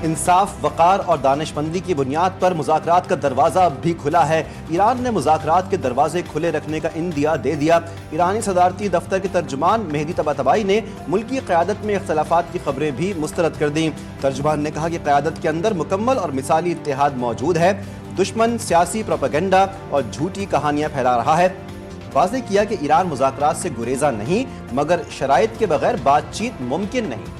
انصاف، وقار اور دانشمندی کی بنیاد پر مذاکرات کا دروازہ اب بھی کھلا ہے۔ ایران نے مذاکرات کے دروازے کھلے رکھنے کا عندیہ دے دیا۔ ایرانی صدارتی دفتر کے ترجمان مہدی طباطبائی نے ملکی قیادت میں اختلافات کی خبریں بھی مسترد کر دیں۔ ترجمان نے کہا کہ قیادت کے اندر مکمل اور مثالی اتحاد موجود ہے۔ دشمن سیاسی پروپیگنڈا اور جھوٹی کہانیاں پھیلا رہا ہے۔ واضح کیا کہ ایران مذاکرات سے گریزاں نہیں، مگر شرائط کے بغیر بات چیت ممکن نہیں۔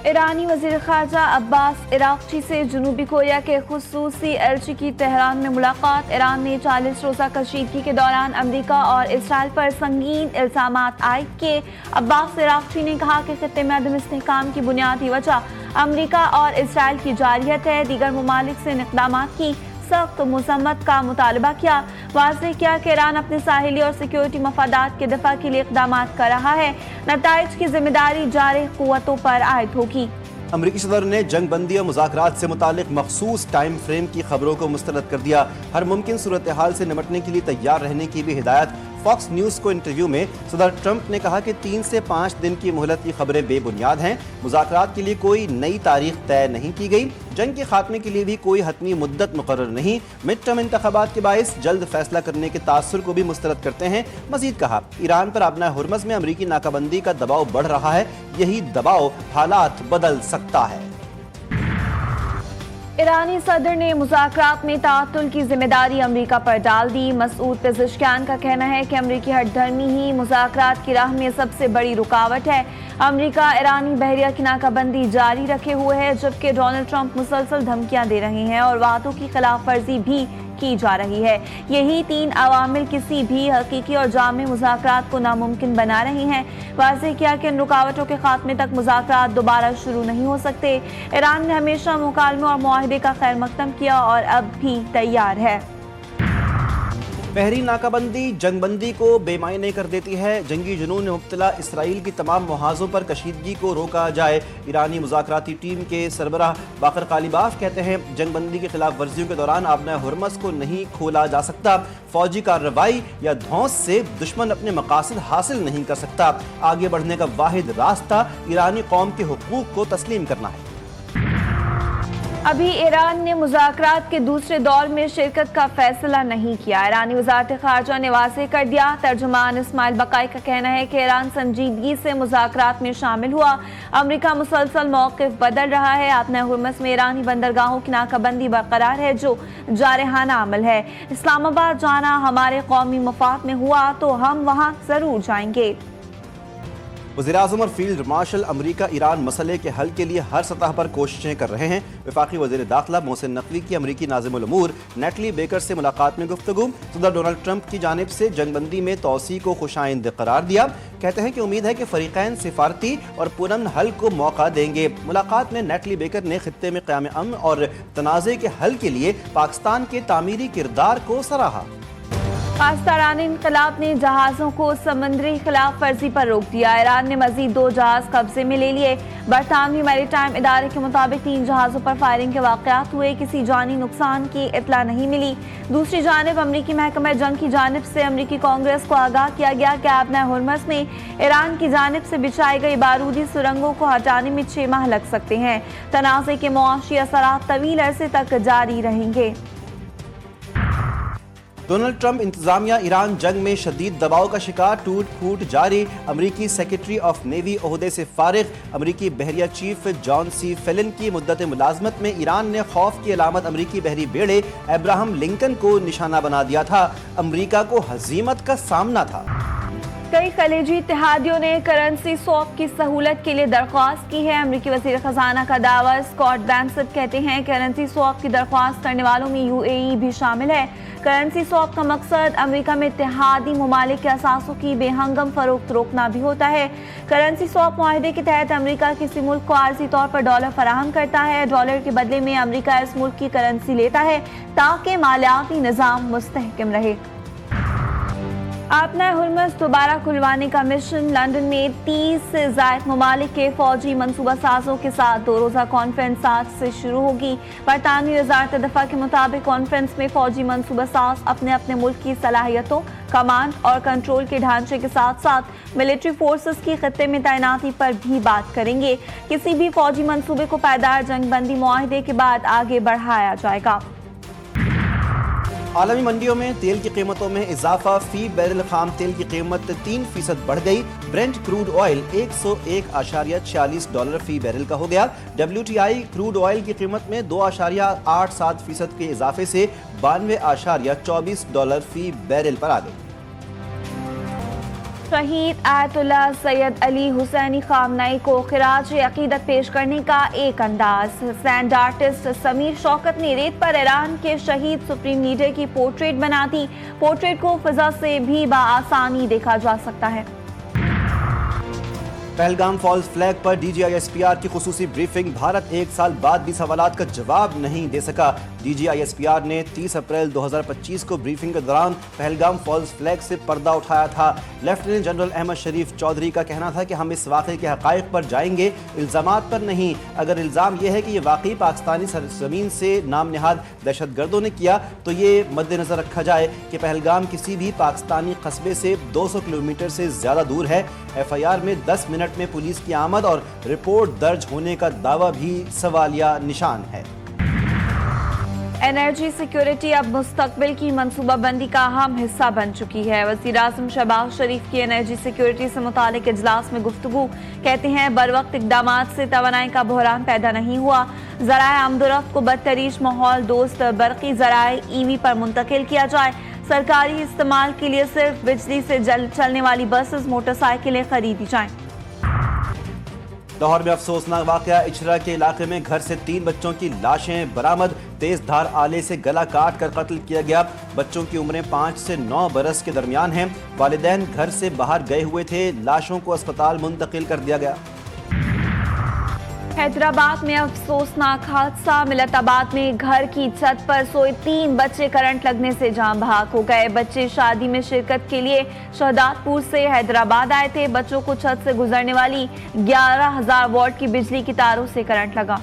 ایرانی وزیر خارجہ عباس عراقچی سے جنوبی کوریا کے خصوصی ایلچی کی تہران میں ملاقات۔ ایران نے 40 روزہ کشیدگی کے دوران امریکہ اور اسرائیل پر سنگین الزامات عائد کیے۔ عباس عراقچی نے کہا کہ خطے میں عدم استحکام کی بنیادی وجہ امریکہ اور اسرائیل کی جارحیت ہے۔ دیگر ممالک سے اقدامات کی سخت مذمت کا مطالبہ کیا۔ واضح کیا کہ ایران اپنے ساحلی اور سیکیورٹی مفادات کے دفاع کے لیے اقدامات کر رہا ہے۔ نتائج کی ذمہ داری جارح قوتوں پر عائد ہوگی۔ امریکی صدر نے جنگ بندی اور مذاکرات سے متعلق مخصوص ٹائم فریم کی خبروں کو مسترد کر دیا۔ ہر ممکن صورتحال سے نمٹنے کے لیے تیار رہنے کی بھی ہدایت۔ فاکس نیوز کو انٹرویو میں صدر ٹرمپ نے کہا کہ 3 سے 5 دن کی مہلت کی خبریں بے بنیاد ہیں۔ مذاکرات کے لیے کوئی نئی تاریخ طے نہیں کی گئی۔ جنگ کے خاتمے کے لیے بھی کوئی حتمی مدت مقرر نہیں۔ مڈ ٹرم انتخابات کے باعث جلد فیصلہ کرنے کے تاثر کو بھی مسترد کرتے ہیں۔ مزید کہا، ایران پر آبنائے ہرمز میں امریکی ناکہ بندی کا دباؤ بڑھ رہا ہے۔ یہی دباؤ حالات بدل سکتا ہے۔ ایرانی صدر نے مذاکرات میں تعطل کی ذمہ داری امریکہ پر ڈال دی۔ مسعود پزشکیان کا کہنا ہے کہ امریکی ہٹ دھرمی ہی مذاکرات کی راہ میں سب سے بڑی رکاوٹ ہے۔ امریکہ ایرانی بحریہ کی ناکہ بندی جاری رکھے ہوئے ہے، جبکہ ڈونلڈ ٹرمپ مسلسل دھمکیاں دے رہے ہیں اور وعدوں کی خلاف ورزی بھی کی جا رہی ہے۔ یہی 3 عوامل کسی بھی حقیقی اور جامع مذاکرات کو ناممکن بنا رہے ہیں۔ واضح کیا کہ ان رکاوٹوں کے خاتمے تک مذاکرات دوبارہ شروع نہیں ہو سکتے۔ ایران نے ہمیشہ مکالموں اور معاہدے کا خیر مقدم کیا اور اب بھی تیار ہے۔ بحری ناکہ بندی جنگ بندی کو بے معنی کر دیتی ہے۔ جنگی جنون میں مبتلا اسرائیل کی تمام محاذوں پر کشیدگی کو روکا جائے۔ ایرانی مذاکراتی ٹیم کے سربراہ باقر قالیباف کہتے ہیں، جنگ بندی کی خلاف ورزیوں کے دوران آبنائے ہرمز کو نہیں کھولا جا سکتا۔ فوجی کارروائی یا دھونس سے دشمن اپنے مقاصد حاصل نہیں کر سکتا۔ آگے بڑھنے کا واحد راستہ ایرانی قوم کے حقوق کو تسلیم کرنا ہے۔ ابھی ایران نے مذاکرات کے دوسرے دور میں شرکت کا فیصلہ نہیں کیا۔ ایرانی وزارت خارجہ نے واضح کر دیا۔ ترجمان اسماعیل بقائی کا کہنا ہے کہ ایران سنجیدگی سے مذاکرات میں شامل ہوا۔ امریکہ مسلسل موقف بدل رہا ہے۔ آبنائے ہرمز میں ایرانی بندرگاہوں کی ناکہ بندی برقرار ہے، جو جارحانہ عمل ہے۔ اسلام آباد جانا ہمارے قومی مفاد میں ہوا تو ہم وہاں ضرور جائیں گے۔ وزیراعظم اور فیلڈ مارشل امریکہ ایران مسئلے کے حل کے لیے ہر سطح پر کوششیں کر رہے ہیں۔ وفاقی وزیر داخلہ محسن نقوی کی امریکی ناظم الامور نیٹلی بیکر سے ملاقات میں گفتگو۔ صدر ڈونلڈ ٹرمپ کی جانب سے جنگ بندی میں توسیع کو خوشائند قرار دیا۔ کہتے ہیں کہ امید ہے کہ فریقین سفارتی اور پرامن حل کو موقع دیں گے۔ ملاقات میں نیٹلی بیکر نے خطے میں قیام امن اور تنازع کے حل کے لیے پاکستان کے تعمیری کردار کو سراہا۔ پاسداران انقلاب نے جہازوں کو سمندری خلاف ورزی پر روک دیا۔ ایران نے مزید 2 جہاز قبضے میں لے لیے۔ برطانوی میری ٹائم ادارے کے مطابق 3 جہازوں پر فائرنگ کے واقعات ہوئے، کسی جانی نقصان کی اطلاع نہیں ملی۔ دوسری جانب امریکی محکمہ جنگ کی جانب سے امریکی کانگریس کو آگاہ کیا گیا کہ آبنائے ہرمز میں ایران کی جانب سے بچھائی گئی بارودی سرنگوں کو ہٹانے میں 6 ماہ لگ سکتے ہیں۔ تنازع کے معاشی اثرات طویل عرصے تک جاری رہیں گے۔ ڈونلڈ ٹرمپ انتظامیہ ایران جنگ میں شدید دباؤ کا شکار، ٹوٹ پھوٹ جاری۔ امریکی سیکرٹری آف نیوی عہدے سے فارغ۔ امریکی بحریہ چیف جان سی فیلن کی مدت ملازمت میں ایران نے خوف کی علامت امریکی بحری بیڑے ابراہم لنکن کو نشانہ بنا دیا تھا۔ امریکہ کو ہزیمت کا سامنا تھا۔ کئی خلیجی اتحادیوں نے کرنسی سواپ کی سہولت کے لیے درخواست کی ہے۔ امریکی وزیر خزانہ کا دعویٰ اسکاٹ بینسٹ کہتے ہیں کہ کرنسی سواپ کی درخواست کرنے والوں میں UAE بھی شامل ہے۔ کرنسی سواپ کا مقصد امریکہ میں اتحادی ممالک کے اثاثوں کی بے ہنگم فروخت روکنا بھی ہوتا ہے۔ کرنسی سواپ معاہدے کے تحت امریکہ کسی ملک کو عارضی طور پر ڈالر فراہم کرتا ہے۔ ڈالر کے بدلے میں امریکہ اس ملک کی کرنسی لیتا ہے تاکہ مالیاتی نظام مستحکم رہے۔ आपना हुर्मुज़ दोबारा खुलवाने का मिशन। लंदन में 30 से ज़ायद ममालिक के फौजी मनसूबा साजों के साथ 2 रोज़ा कॉन्फ्रेंस आज से शुरू होगी। बरतानवी वज़ारत दफ़ा के मुताबिक कॉन्फ्रेंस में फौजी मनसूबा साज अपने अपने मुल्क की सलाहियतों, कमांड और कंट्रोल के ढांचे के साथ साथ मिलिट्री फोर्सेस की खत्ते में तैनाती पर भी बात करेंगे। किसी भी फौजी मनसूबे को पायदार जंगबंदी मुआहदे के बाद आगे बढ़ाया जाएगा। आलमी मंडियों में तेल की कीमतों में इजाफा, फी बैरल खाम तेल की कीमत 3% बढ़ गई। ब्रेंट क्रूड ऑयल $101.46 फी बैरल का हो गया। WTI क्रूड ऑयल की कीमत में 2.87% के इजाफे से $92.24 फी बैरल पर आ गई। शहीद आयतुल्लाह सैयद अली हुसैनी खामनई को खिराज अकीदत पेश करने का एक अंदाज। सैंड आर्टिस्ट समीर शौकत ने रेत पर ईरान के शहीद सुप्रीम लीडर की पोर्ट्रेट बना दी। पोर्ट्रेट को फिजा से भी बआसानी देखा जा सकता है। पहलगाम फॉल्स फ्लैग पर DGI-SPR की खुसूसी ब्रीफिंग। भारत 1 साल बाद भी सवालात का जवाब नहीं दे सका। DGI-SPR ने 30 अप्रैल 2025 को ब्रीफिंग के दौरान पहलगाम फॉल्स फ्लैग से पर्दा उठाया था। लेफ्टिनेंट जनरल अहमद शरीफ चौधरी का कहना था कि हम इस वाक़े के हक़ाइक़ पर जाएंगे, इल्ज़ामात पर नहीं। अगर इल्ज़ाम यह है कि ये वाकई पाकिस्तानी सरज़मीन से नाम निहाद दहशतगर्दों ने किया तो ये मद्देनज़र रखा जाए कि पहलगाम किसी भी पाकिस्तानी कस्बे से 200 किलोमीटर से ज़्यादा दूर है। FIR में 10 मिनट में पुलिस की आमद और रिपोर्ट दर्ज होने का दावा भी सवालिया निशान है। एनर्जी सिक्योरिटी अब मुस्तकबिल की मनसूबाबंदी का अहम हिस्सा बन चुकी है। वज़ीर-ए-आज़म शहबाज शरीफ की एनर्जी सिक्योरिटी से मुतालिक इजलास में गुफ्तगू। कहते हैं बरवक्त इक़दामात से तवानाई का बहरान पैदा नहीं हुआ। ज़राए आमदोरफ्त को बदतरीज माहौल दोस्त बरक़ी ज़राए EV पर मुंतकिल किया जाए। सरकारी इस्तेमाल के लिए सिर्फ बिजली से चलने वाली बसेस, मोटरसाइकिलें खरीदी जाएं। लाहौर में अफसोसनाक वाक़या। इचरा के इलाके में घर से 3 बच्चों की लाशें बरामद। तेज धार आले से गला काट कर कत्ल किया गया। बच्चों की उम्रें 5 से 9 बरस के दरमियान हैं। वालिदैन घर से बाहर गए हुए थे। लाशों को अस्पताल मुंतकिल कर दिया गया। हैदराबाद में अफसोसनाक हादसा। मिलताबाद में घर की छत पर सोए 3 बच्चे करंट लगने से जान बहक हो गए। बच्चे शादी में शिरकत के लिए शहदादपुर से हैदराबाद आए थे। बच्चों को छत से गुजरने वाली 11,000 वोल्ट की बिजली की तारों से करंट लगा।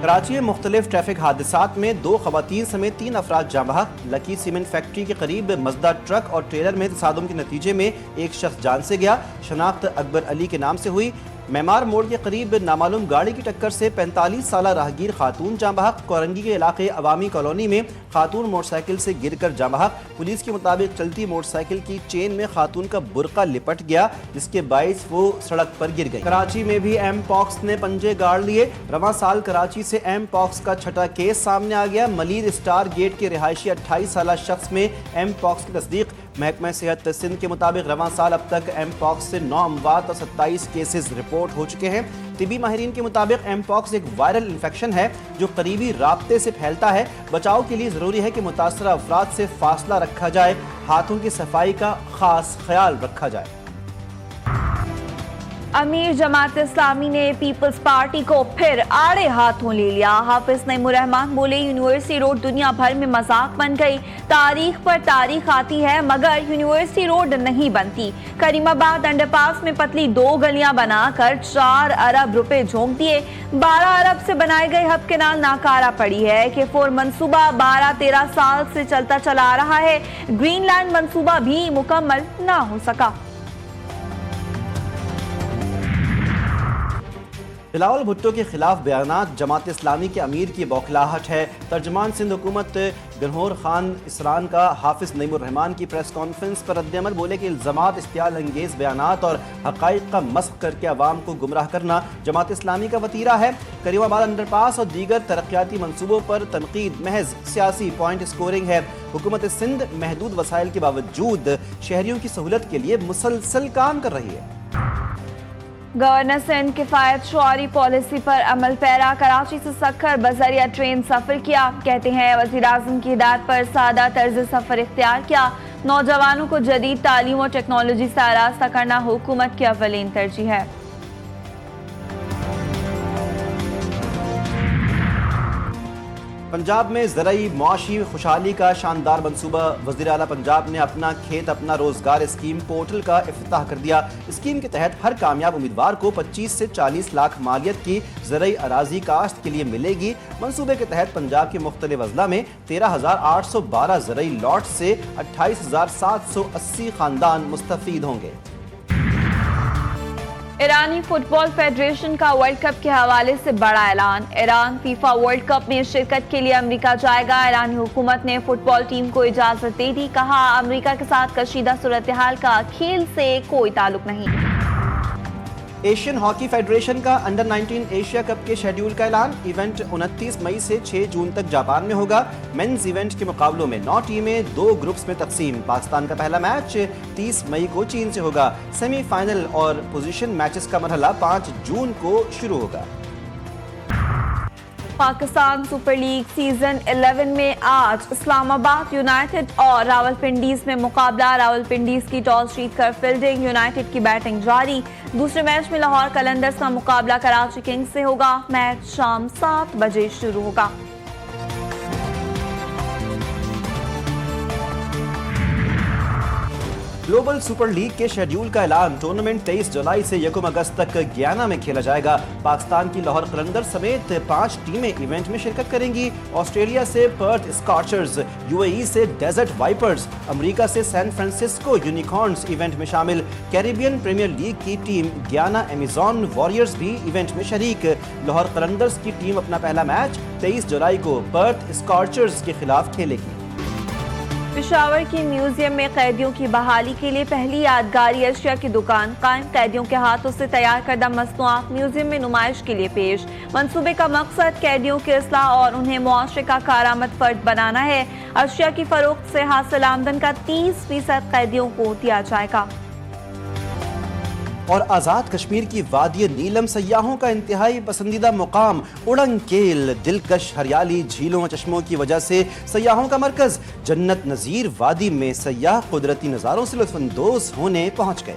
कराची में मुख्तलिफ ट्रैफिक हादसात में 2 खवातीन समेत 3 अफराद जाँ बहक। लकी सीमेंट फैक्ट्री के करीब मजदा ट्रक और ट्रेलर में तसादुम के नतीजे में एक शख्स जान से गया। शनाख्त अकबर अली के नाम से हुई। मेमार मोड़ के करीब नामालूम गाड़ी की टक्कर से 45 साला राहगीर खातून जाँ बहक। कोरंगी के इलाके अवामी कॉलोनी में खातून मोटरसाइकिल से गिरकर जाँ बहक। पुलिस के मुताबिक चलती मोटरसाइकिल की चेन में खातून का बुर्का लिपट गया, जिसके बाइस वो सड़क पर गिर गई। कराची में भी M-Pox ने पंजे गाड़ लिए। रवां साल कराची से M-Pox का छठा केस सामने आ गया। मलीर स्टार गेट के रिहायशी 28 साला शख्स में M-Pox की तस्दीक। महकमा सेहत सिंध के मुताबिक रवां साल अब तक M-Pox से 9 अमवात और 27 केसेस रिपोर्ट हो चुके हैं। तिबी माहिरीन के मुताबिक M-Pox एक वायरल इन्फेक्शन है जो करीबी राब्ते से फैलता है। बचाव के लिए ज़रूरी है कि मुतासरा अफराद से फासला रखा जाए, हाथों की सफाई का खास ख्याल रखा जाए। अमीर जमात इस्लामी ने पीपल्स पार्टी को फिर आड़े हाथों ले लिया। हाफिज नईमुर्रहमान बोले यूनिवर्सिटी रोड दुनिया भर में मजाक बन गई। तारीख पर तारीख आती है मगर यूनिवर्सिटी रोड नहीं बनती। करीमाबाद अंडरपास में पतली 2 गलियां बनाकर 4 अरब रुपए झोंक दिए। 12 अरब से बनाए गए हब केनाल नाकारा पड़ी है कि फोर मंसूबा 12-13 साल से चलता चला रहा है। ग्रीनलैंड मंसूबा भी मुकम्मल ना हो सका। बिलावल भुट्टो के खिलाफ बयानात जमात इस्लामी के अमीर की बौखलाहट है। तर्जमान सिंध हुकूमत गनहौर खान इसरान का हाफिज नईमुर्रहमान की प्रेस कॉन्फ्रेंस पर रद्द-ए-अमल बोले कि इल्ज़ामात, इश्तियाल अंगेज बयानात और हक़ाइक़ का मस्ख़ करके अवाम को गुमराह करना जमात इस्लामी का वतीरा है। करीमाबाद अंडरपास और दीगर तरक्याती मनसूबों पर तनकीद महज सियासी पॉइंट स्कोरिंग है। हुकूमत सिंध महदूद वसाइल के बावजूद शहरियों की सहूलत के लिए मुसलसल काम कर रही है। गवर्नर सिंध किफ़ायत शुआरी पॉलिसी पर अमल पैरा। कराची से सक्खर बजरिया ट्रेन सफ़र किया। कहते हैं वज़ीर-ए-आज़म की हिदायत पर सादा तर्ज सफ़र इख्तियार किया। नौजवानों को जदीद तालीम और टेक्नोलॉजी से आरास्ता करना हुकूमत की अव्वलीन तरजीह है। पंजाब में ज़राई मुआशी खुशहाली का शानदार मंसूबा। वज़ीर आला पंजाब ने अपना खेत अपना रोजगार स्कीम पोर्टल का इफ्तिताह कर दिया। स्कीम के तहत हर कामयाब उम्मीदवार को 25 से 40 लाख मालियत की ज़राई अराजी काश्त के लिए मिलेगी। मंसूबे के तहत पंजाब के मुख्तलिफ अजला में 13,812 ज़राई लॉट से 28,780 खानदान मुस्तफ़ीद होंगे। ईरानी फुटबॉल फेडरेशन का वर्ल्ड कप के हवाले से बड़ा ऐलान। ईरान फीफा वर्ल्ड कप में शिरकत के लिए अमेरिका जाएगा। ईरानी हुकूमत ने फुटबॉल टीम को इजाजत दे दी। कहा, अमेरिका के साथ कशीदा सूरत हाल का खेल से कोई ताल्लुक नहीं। एशियन हॉकी फेडरेशन का अंडर 19 एशिया कप के शेड्यूल का ऐलान। इवेंट 29 मई से 6 जून तक जापान में होगा। मेंस इवेंट के मुकाबलों में 9 टीमें 2 ग्रुप्स में तकसीम। पाकिस्तान का पहला मैच 30 मई को चीन से होगा। सेमीफाइनल और पोजीशन मैचेस का मरहला 5 जून को शुरू होगा। पाकिस्तान सुपर लीग सीजन 11 में आज इस्लामाबाद यूनाइटेड और रावलपिंडीज में मुकाबला। रावलपिंडीज की टॉस जीतकर फील्डिंग, यूनाइटेड की बैटिंग जारी। दूसरे मैच में लाहौर कलंदर्स का मुकाबला कराची किंग्स से होगा। मैच शाम 7 बजे शुरू होगा। ग्लोबल सुपर लीग के शेड्यूल का ऐलान। टूर्नामेंट 23 जुलाई से 1 अगस्त तक गयाना में खेला जाएगा। पाकिस्तान की लाहौर कलंदर समेत 5 टीमें इवेंट में शिरकत करेंगी। ऑस्ट्रेलिया से पर्थ स्कॉचर्स, यूएई से डेजर्ट वाइपर्स, अमेरिका से सैन फ्रांसिस्को यूनिकॉर्न्स इवेंट में शामिल। कैरिबियन प्रीमियर लीग की टीम गयाना एमेजॉन वॉरियर्स भी इवेंट में शरीक। लाहौर कलंदर्स की टीम अपना पहला मैच 23 जुलाई को पर्थ स्कॉचर्स के खिलाफ खेलेगी। पेशावर की म्यूजियम में कैदियों की बहाली के लिए पहली यादगारी अशिया की दुकान कायम। कैदियों के हाथों से तैयार करदा मसनूआत म्यूजियम में नुमाइश के लिए पेश। मंसूबे का मकसद कैदियों की इस्लाह और उन्हें मुआशरे का कारआमद फर्द बनाना है। अशिया की फरोख्त से हासिल आमदन का 30% कैदियों को दिया जाएगा। और आज़ाद कश्मीर की वादी नीलम सयाहों का इंतहाई पसंदीदा मुकाम। उड़ंगकेल दिलकश हरियाली, झीलों और चश्मों की वजह से सयाहों का मरकज। जन्नत नज़ीर वादी में सयाह कुदरती नज़ारों से लुत्फ़अंदोज़ होने पहुँच गए।